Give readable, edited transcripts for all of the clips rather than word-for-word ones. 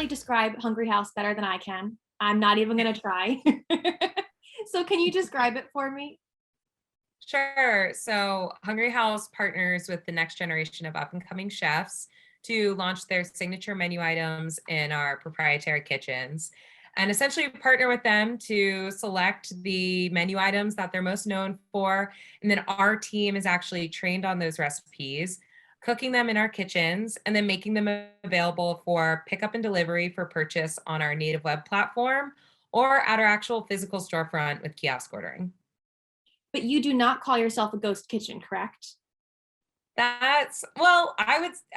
definitely describe Hungry House better than I can. I'm not even gonna try. So can you describe it for me? Sure. So, Hungry House partners with the next generation of up and coming chefs to launch their signature menu items in our proprietary kitchens. And essentially partner with them to select the menu items that they're most known for. And then our team is actually trained on those recipes, cooking them in our kitchens, and then making them available for pickup and delivery for purchase on our native web platform or at our actual physical storefront with kiosk ordering. But you do not call yourself a ghost kitchen, correct? Well,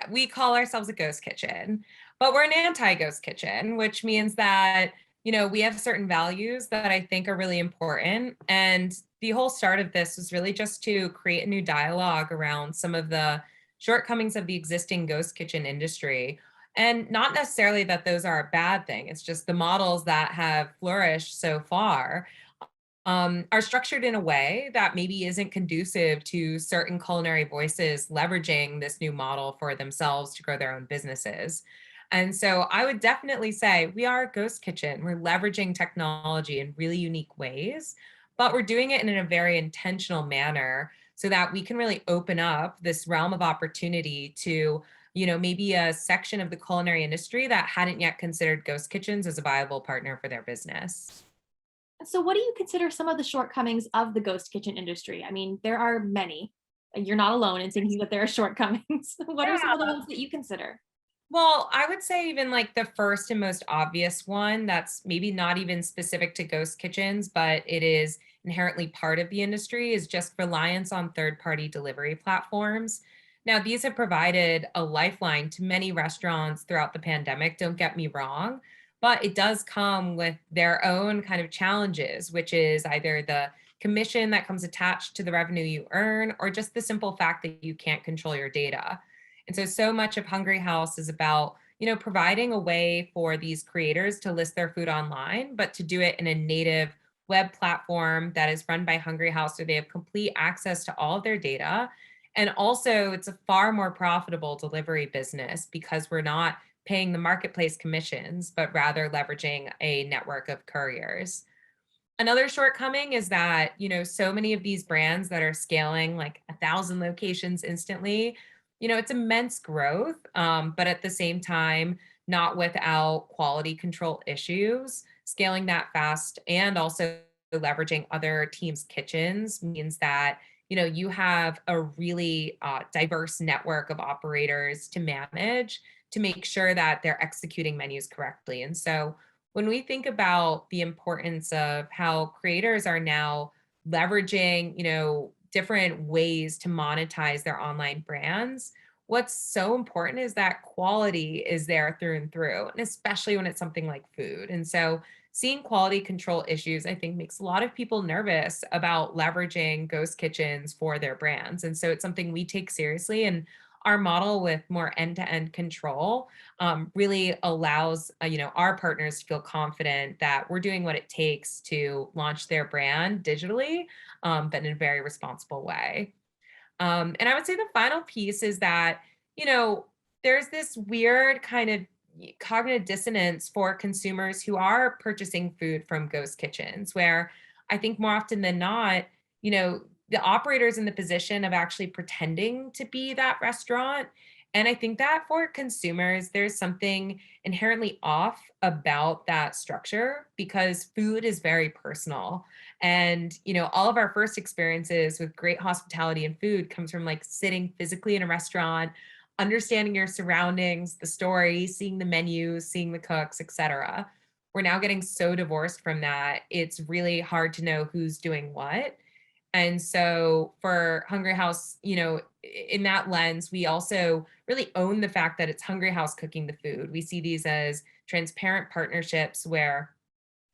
we call ourselves a ghost kitchen, but we're an anti-ghost kitchen, which means that, we have certain values that I think are really important. And the whole start of this was really just to create a new dialogue around some of the shortcomings of the existing ghost kitchen industry. And not necessarily that those are a bad thing, it's just the models that have flourished so far are structured in a way that maybe isn't conducive to certain culinary voices leveraging this new model for themselves to grow their own businesses. And so I would definitely say we are a ghost kitchen. We're leveraging technology in really unique ways, but we're doing it in a very intentional manner so that we can really open up this realm of opportunity to, maybe a section of the culinary industry that hadn't yet considered ghost kitchens as a viable partner for their business. So what do you consider some of the shortcomings of the ghost kitchen industry? I mean, there are many. You're not alone in thinking that there are shortcomings. What are some of the Yeah. ones that you consider? Well, I would say even like the first and most obvious one that's maybe not even specific to ghost kitchens, but it is inherently part of the industry is just reliance on third-party delivery platforms. Now, these have provided a lifeline to many restaurants throughout the pandemic, don't get me wrong, but it does come with their own kind of challenges, which is either the commission that comes attached to the revenue you earn or just the simple fact that you can't control your data. And so much of Hungry House is about, providing a way for these creators to list their food online, but to do it in a native web platform that is run by Hungry House so they have complete access to all of their data. And also, it's a far more profitable delivery business because we're not paying the marketplace commissions, but rather leveraging a network of couriers. Another shortcoming is that, so many of these brands that are scaling like 1,000 locations instantly, it's immense growth, but at the same time, not without quality control issues. Scaling that fast and also leveraging other teams' kitchens means that, you have a really diverse network of operators to manage to make sure that they're executing menus correctly. And so when we think about the importance of how creators are now leveraging, different ways to monetize their online brands, what's so important is that quality is there through and through, and especially when it's something like food. And so seeing quality control issues, I think, makes a lot of people nervous about leveraging ghost kitchens for their brands. And so it's something we take seriously. And our model with more end-to-end control really allows our partners to feel confident that we're doing what it takes to launch their brand digitally, but in a very responsible way. And I would say the final piece is that, you know, there's this weird kind of cognitive dissonance for consumers who are purchasing food from ghost kitchens, where I think more often than not, the operator's in the position of actually pretending to be that restaurant. And I think that for consumers, there's something inherently off about that structure because food is very personal. And, all of our first experiences with great hospitality and food comes from like sitting physically in a restaurant, understanding your surroundings, the story, seeing the menus, seeing the cooks, etc. We're now getting so divorced from that. It's really hard to know who's doing what. And so for Hungry House, in that lens, we also really own the fact that it's Hungry House cooking the food. We see these as transparent partnerships where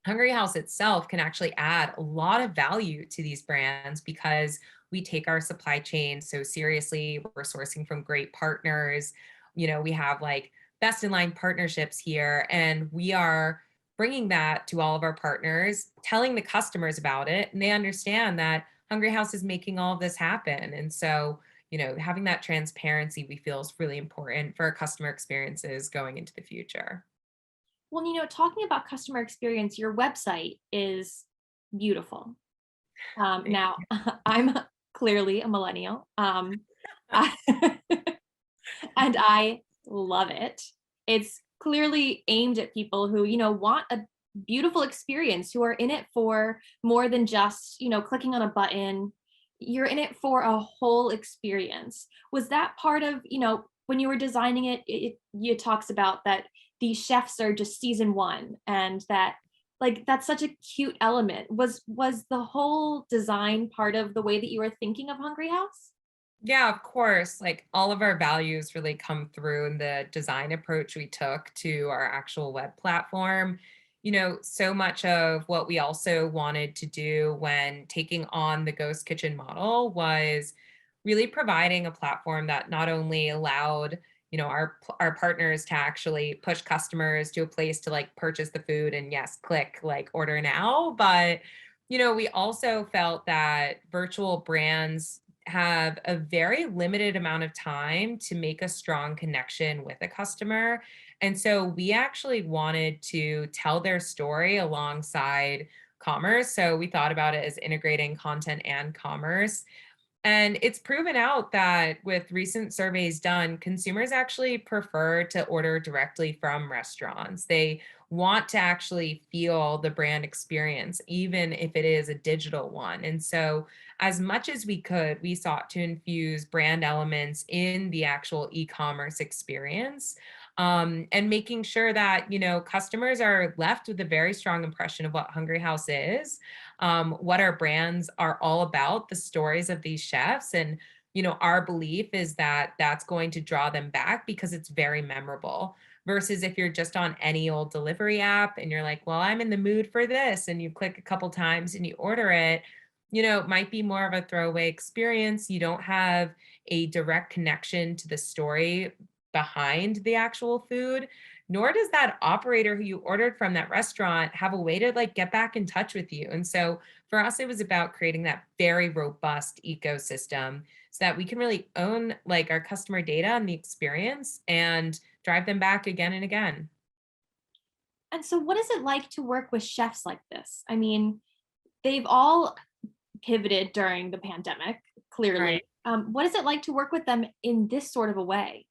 Hungry House itself can actually add a lot of value to these brands because we take our supply chain so seriously. We're sourcing from great partners. We have like best in line partnerships here, and we are bringing that to all of our partners, telling the customers about it, and they understand that Hungry House is making all of this happen. And so, having that transparency we feel is really important for our customer experiences going into the future. Well, talking about customer experience, your website is beautiful. Thank Now, you. I'm clearly a millennial, I and I love it. It's clearly aimed at people who, want a beautiful experience, who are in it for more than just, clicking on a button. You're in it for a whole experience. Was that part of, when you were designing it talks about that these chefs are just season one, and that like that's such a cute element. Was the whole design part of the way that you were thinking of Hungry House? Yeah, of course. Like all of our values really come through in the design approach we took to our actual web platform. So much of what we also wanted to do when taking on the Ghost Kitchen model was really providing a platform that not only allowed, our partners to actually push customers to a place to like purchase the food and yes, click like order now, but we also felt that virtual brands have a very limited amount of time to make a strong connection with a customer. And so we actually wanted to tell their story alongside commerce. So we thought about it as integrating content and commerce. And it's proven out that with recent surveys done, consumers actually prefer to order directly from restaurants. They want to actually feel the brand experience, even if it is a digital one. And so, as much as we could, we sought to infuse brand elements in the actual e commerce experience. And making sure that customers are left with a very strong impression of what Hungry House is, what our brands are all about, the stories of these chefs. And, our belief is that that's going to draw them back because it's very memorable. Versus if you're just on any old delivery app and you're like, well, I'm in the mood for this, and you click a couple times and you order it, it might be more of a throwaway experience. You don't have a direct connection to the story behind the actual food, nor does that operator who you ordered from that restaurant have a way to like get back in touch with you. And so for us, it was about creating that very robust ecosystem so that we can really own like our customer data and the experience and drive them back again and again. And so what is it like to work with chefs like this? I mean, they've all pivoted during the pandemic, clearly. Right. What is it like to work with them in this sort of a way?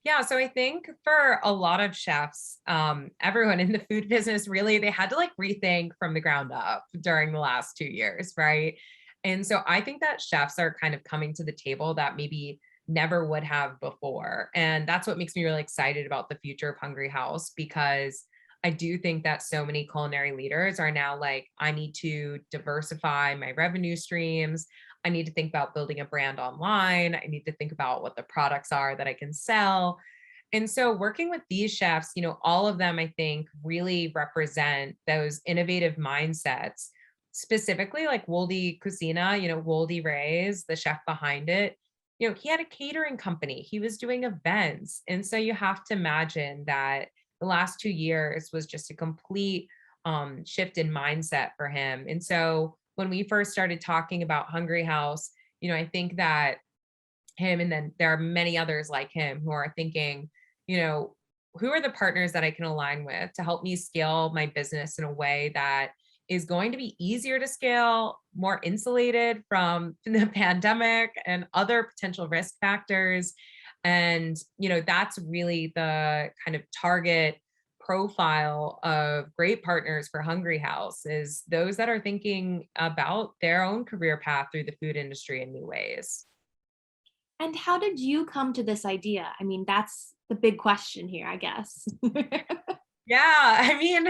Yeah, so I think for a lot of chefs, everyone in the food business really they had to like rethink from the ground up during the last 2 years, right? And so I think that chefs are kind of coming to the table that maybe never would have before. And that's what makes me really excited about the future of Hungry House because I do think that so many culinary leaders are now like, I need to diversify my revenue streams. I need to think about building a brand online. I need to think about what the products are that I can sell. And so working with these chefs, all of them I think really represent those innovative mindsets. Specifically like Woldy Cucina, Woldy Reyes, the chef behind it, he had a catering company. He was doing events. And so you have to imagine that the last 2 years was just a complete shift in mindset for him. And so when we first started talking about Hungry House, I think that him and then there are many others like him who are thinking, you know, who are the partners that I can align with to help me scale my business in a way that is going to be easier to scale, more insulated from the pandemic and other potential risk factors. And, that's really the kind of target profile of great partners for Hungry House is those that are thinking about their own career path through the food industry in new ways. And how did you come to this idea? I mean, that's the big question here, I guess. Yeah, I mean,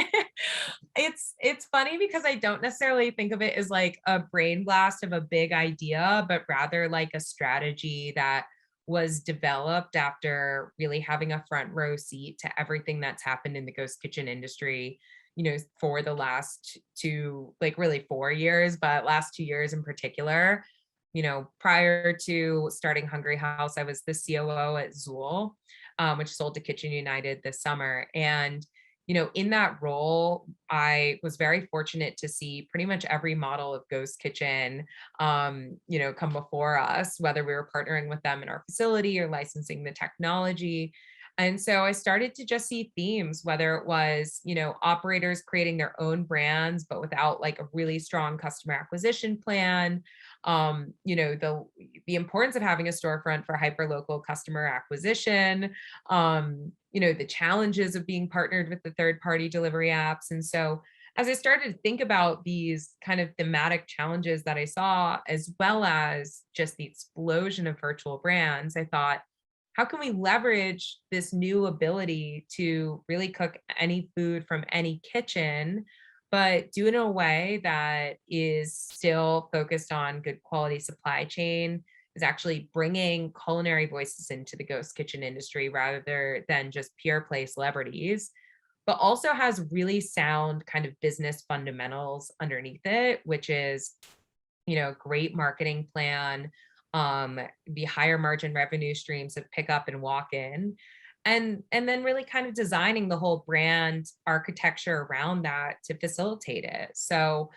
it's funny because I don't necessarily think of it as like a brain blast of a big idea, but rather like a strategy that was developed after really having a front row seat to everything that's happened in the ghost kitchen industry, for the last two, like really 4 years, but last 2 years in particular. Prior to starting Hungry House, I was the COO at Zool, which sold to Kitchen United this summer. And in that role, I was very fortunate to see pretty much every model of Ghost Kitchen, come before us, whether we were partnering with them in our facility or licensing the technology. And so I started to just see themes, whether it was, operators creating their own brands, but without like a really strong customer acquisition plan. The importance of having a storefront for hyper local customer acquisition. The challenges of being partnered with the third party delivery apps. And so as I started to think about these kind of thematic challenges that I saw, as well as just the explosion of virtual brands, I thought, how can we leverage this new ability to really cook any food from any kitchen, but do it in a way that is still focused on good quality supply chain, is actually bringing culinary voices into the ghost kitchen industry rather than just pure play celebrities, but also has really sound kind of business fundamentals underneath it, which is, great marketing plan, the higher margin revenue streams of pickup and walk in, and then really kind of designing the whole brand architecture around that to facilitate it. So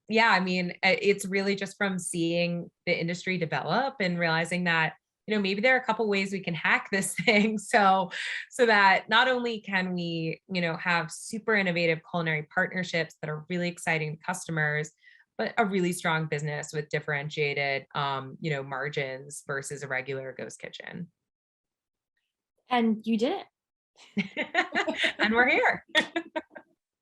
yeah, I mean, it's really just from seeing the industry develop and realizing that, maybe there are a couple ways we can hack this thing. So that not only can we, have super innovative culinary partnerships that are really exciting to customers, but a really strong business with differentiated, margins versus a regular ghost kitchen. And you did it. And we're here.